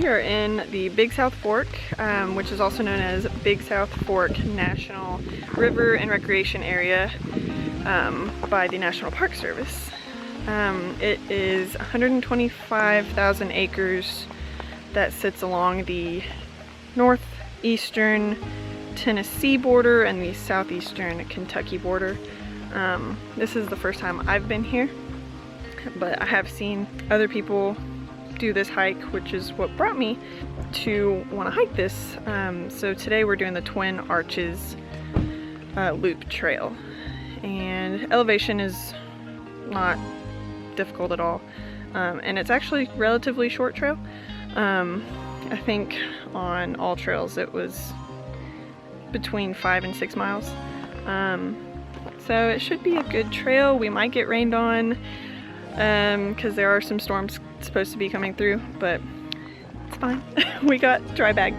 we are in the Big South Fork, which is also known as Big South Fork National River and Recreation Area by the National Park Service. It is 125,000 acres that sits along the northeastern Tennessee border and the southeastern Kentucky border. This is the first time I've been here, but I have seen other people do this hike, which is what brought me to want to hike this. So today we're doing the Twin Arches Loop Trail, and elevation is not difficult at all, and it's actually a relatively short trail. I think on all trails it was between 5 and 6 miles, so it should be a good trail. We might get rained on because there are some storms supposed to be coming through, but it's fine. We got dry bag.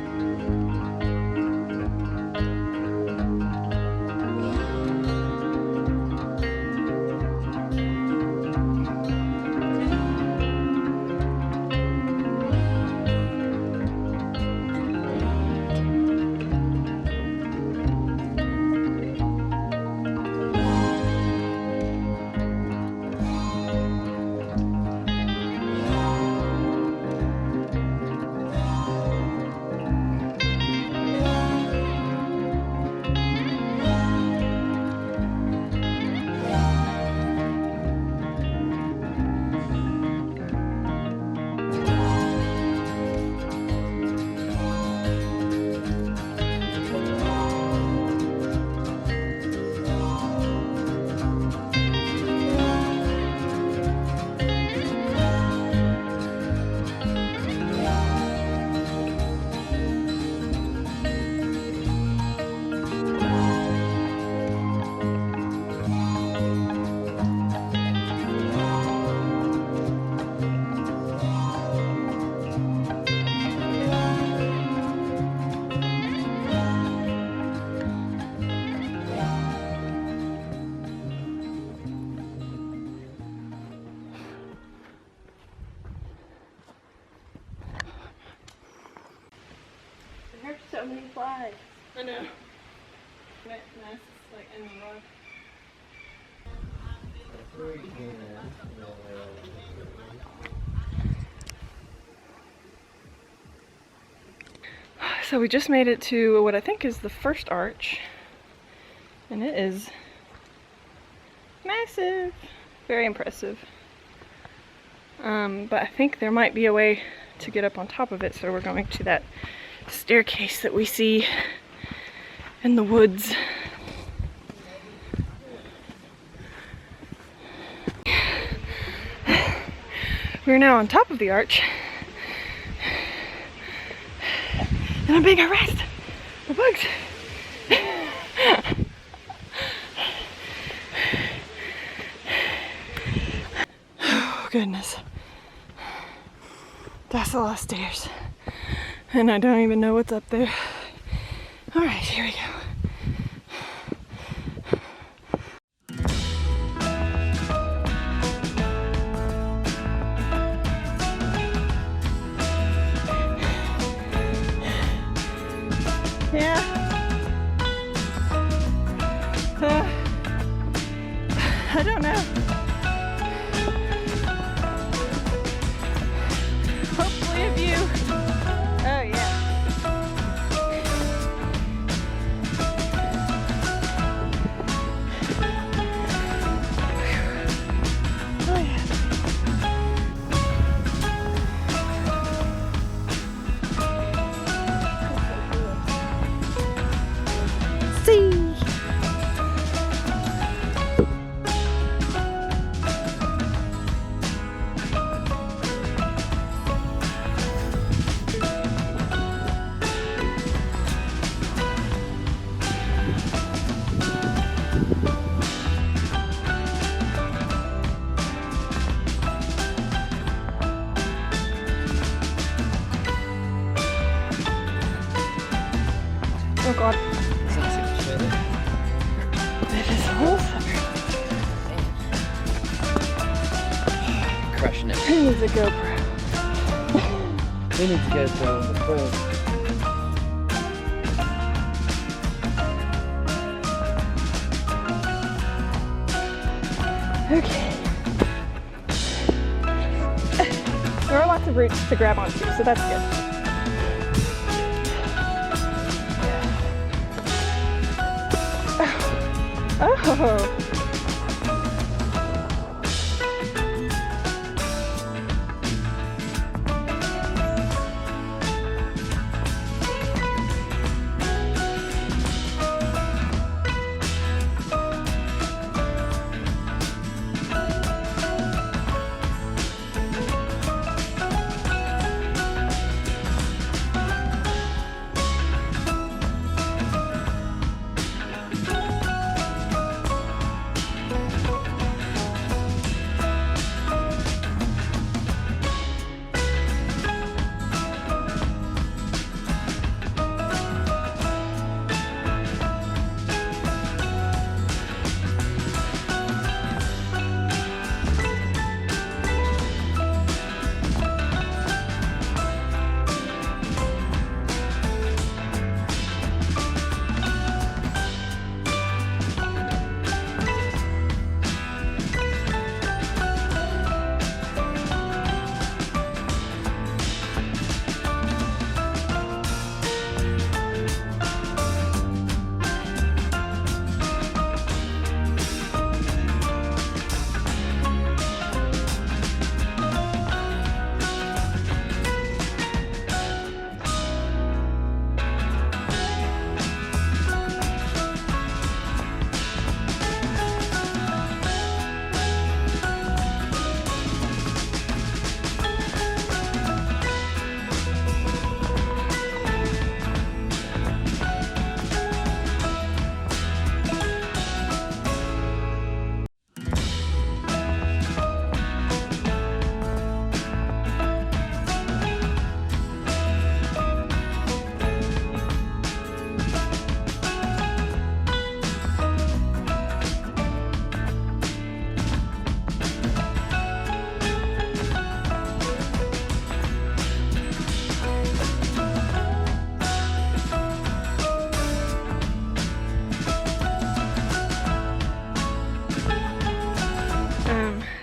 There's so many flies. I know. Wet mess, like in the road. So we just made it to what I think is the first arch, and it is massive, very impressive. But I think there might be a way to get up on top of it, so we're going to that staircase that we see in the woods. We're now on top of the arch, and I'm being harassed by bugs. Oh goodness, that's a lot of stairs, and I don't even know what's up there. All right, here we go. Yeah. I don't know. Hopefully a view. Oh yeah. Oh yeah. See. Oh god. It is awesome. Crushing it. Who needs a GoPro? We need to go to the first. Okay. There are lots of roots to grab onto, so that's good. Oh.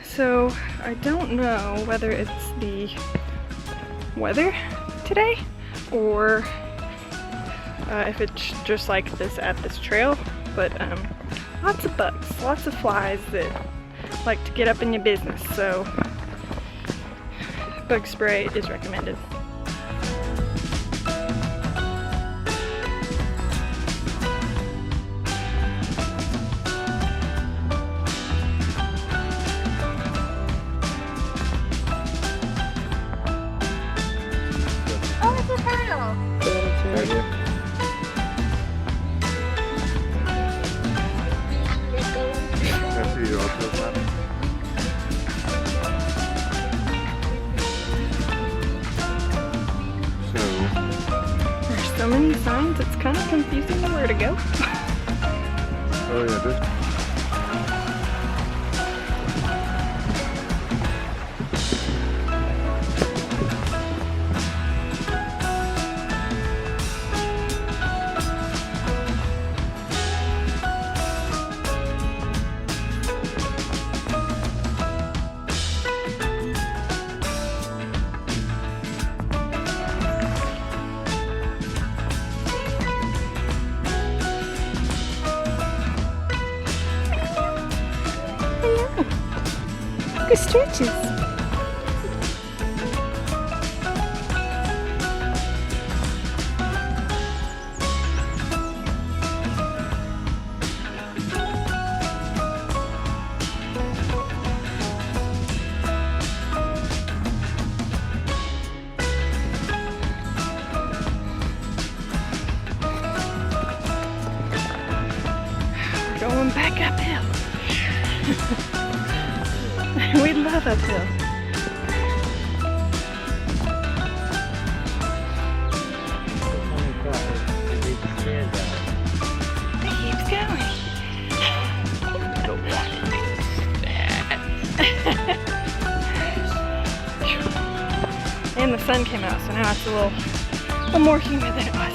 So I don't know whether it's the weather today or if it's just like this at this trail, but lots of bugs, lots of flies that like to get up in your business, so bug spray is recommended. So many signs, it's kind of confusing where to go. Oh yeah, this. Good stretches. Going back uphill. We love uphill. It keeps going. And the sun came out, so now it's a little more humid than it was.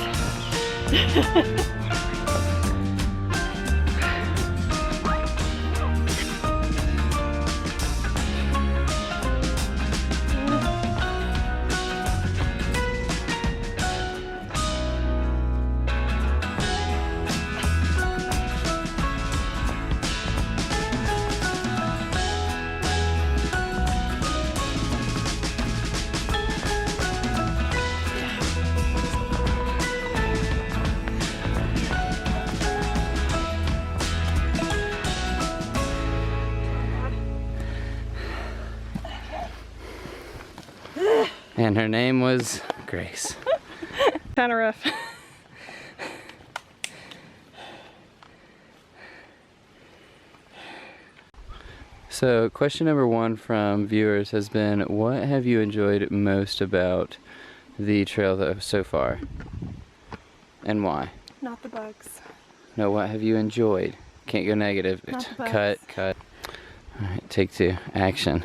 And her name was Grace. Kind of rough. So question number 1 from viewers has been, what have you enjoyed most about the trail so far? And why? Not the bugs. No, what have you enjoyed? Can't go negative. Not the bugs. Cut. Alright, take 2. Action.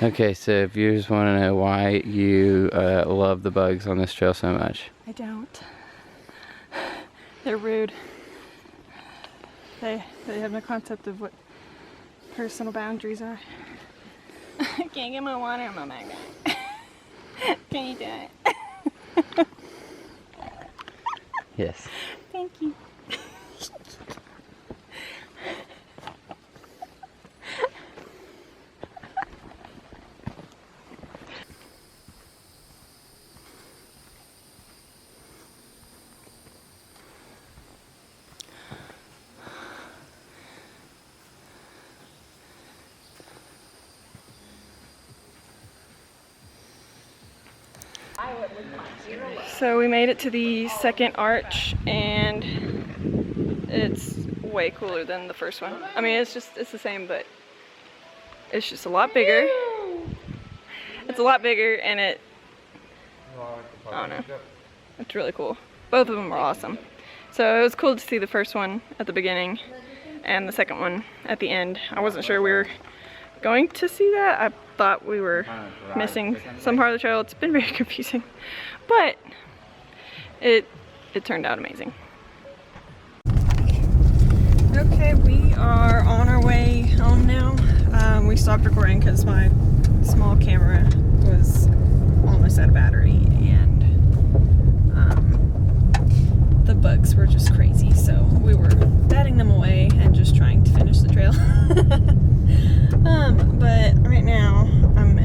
Okay, so viewers want to know why you love the bugs on this trail so much. I don't. They're rude. They have no concept of what personal boundaries are. I can't get my water on my magnet. Can you do it? Yes. Thank you. So we made it to the second arch, and it's way cooler than the first one. I mean, it's the same, but it's just a lot bigger. It's a lot bigger, and I don't know. It's really cool. Both of them are awesome. So it was cool to see the first one at the beginning and the second one at the end. I wasn't sure we were going to see that. I thought we were missing some part of the trail. It's been very confusing, but it turned out amazing. Okay, we are on our way home now. We stopped recording because my small camera was almost out of battery, and the bugs were just crazy, so we were batting them away and just trying to finish the trail. But right now I'm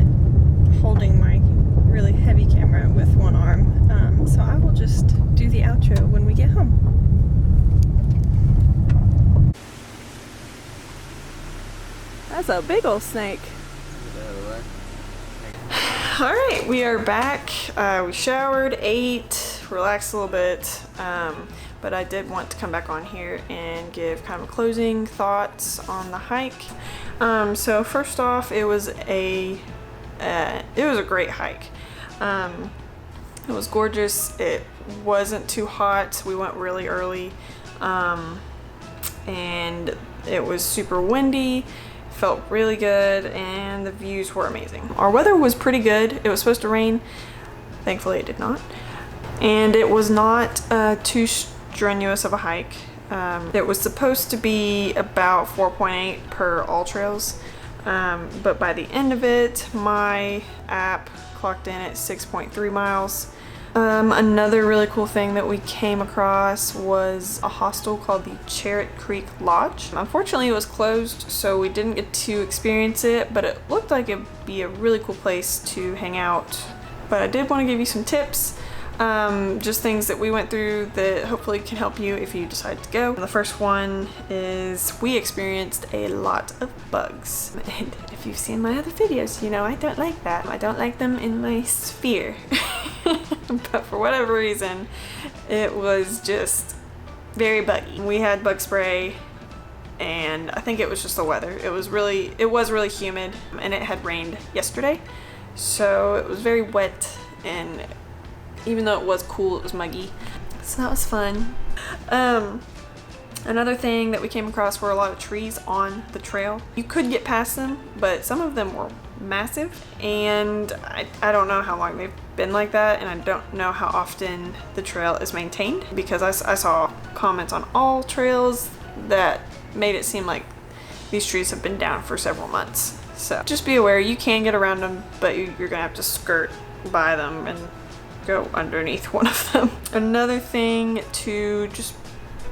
holding my really heavy camera with one arm, so I will just do the outro when we get home. That's a big old snake. Alright, we are back. We showered, ate, relaxed a little bit, but I did want to come back on here and give kind of closing thoughts on the hike. So first off, it was a great hike. It was gorgeous. It wasn't too hot. We went really early, and it was super windy. Felt really good, and the views were amazing. Our weather was pretty good. It was supposed to rain. Thankfully it did not. And it was not too strenuous of a hike. It was supposed to be about 4.8 per all trails, but by the end of it, my app clocked in at 6.3 miles. Another really cool thing that we came across was a hostel called the Charrett Creek Lodge. Unfortunately, it was closed, so we didn't get to experience it, but it looked like it'd be a really cool place to hang out. But I did want to give you some tips, just things that we went through that hopefully can help you if you decide to go. The first one is we experienced a lot of bugs. And if you've seen my other videos, you know I don't like that. I don't like them in my sphere. But for whatever reason, it was just very buggy. We had bug spray, and I think it was just the weather. It was really humid, and it had rained yesterday, so it was very wet, and even though it was cool, it was muggy. So that was fun. Another thing that we came across were a lot of trees on the trail. You could get past them, but some of them were massive, and I don't know how long they've been like that, and I don't know how often the trail is maintained, because I saw comments on all trails that made it seem like these trees have been down for several months. So just be aware, you can get around them, but you're gonna have to skirt by them and go underneath one of them. Another thing to just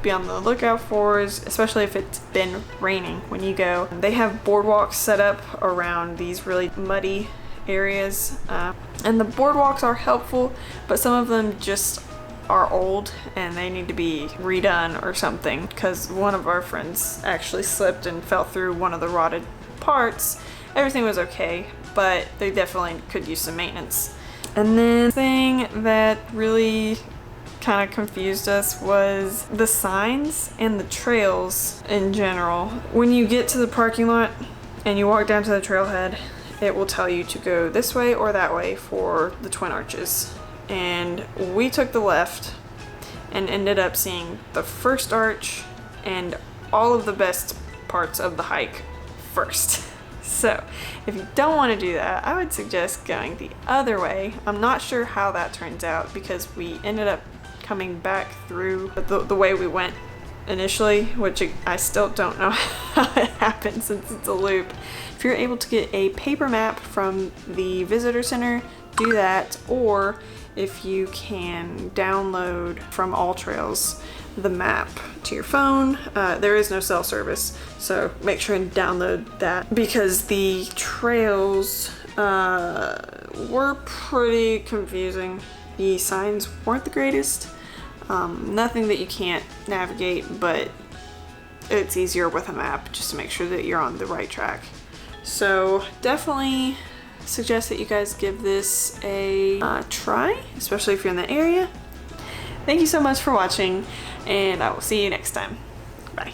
be on the lookout for is, especially if it's been raining when you go, they have boardwalks set up around these really muddy areas, and the boardwalks are helpful, but some of them just are old and they need to be redone or something, because one of our friends actually slipped and fell through one of the rotted parts. Everything was okay, but they definitely could use some maintenance. And then the thing that really kind of confused us was the signs and the trails in general. When you get to the parking lot and you walk down to the trailhead, it will tell you to go this way or that way for the Twin Arches. And we took the left and ended up seeing the first arch and all of the best parts of the hike first. So if you don't want to do that, I would suggest going the other way. I'm not sure how that turns out, because we ended up coming back through the way we went initially, which I still don't know how it happened since it's a loop. If you're able to get a paper map from the visitor center, do that, or if you can download from AllTrails the map to your phone. There is no cell service, so make sure and download that, because the trails were pretty confusing. The signs weren't the greatest. Nothing that you can't navigate, but it's easier with a map just to make sure that you're on the right track. So definitely suggest that you guys give this a try, especially if you're in the area. Thank you so much for watching, and I will see you next time. Bye.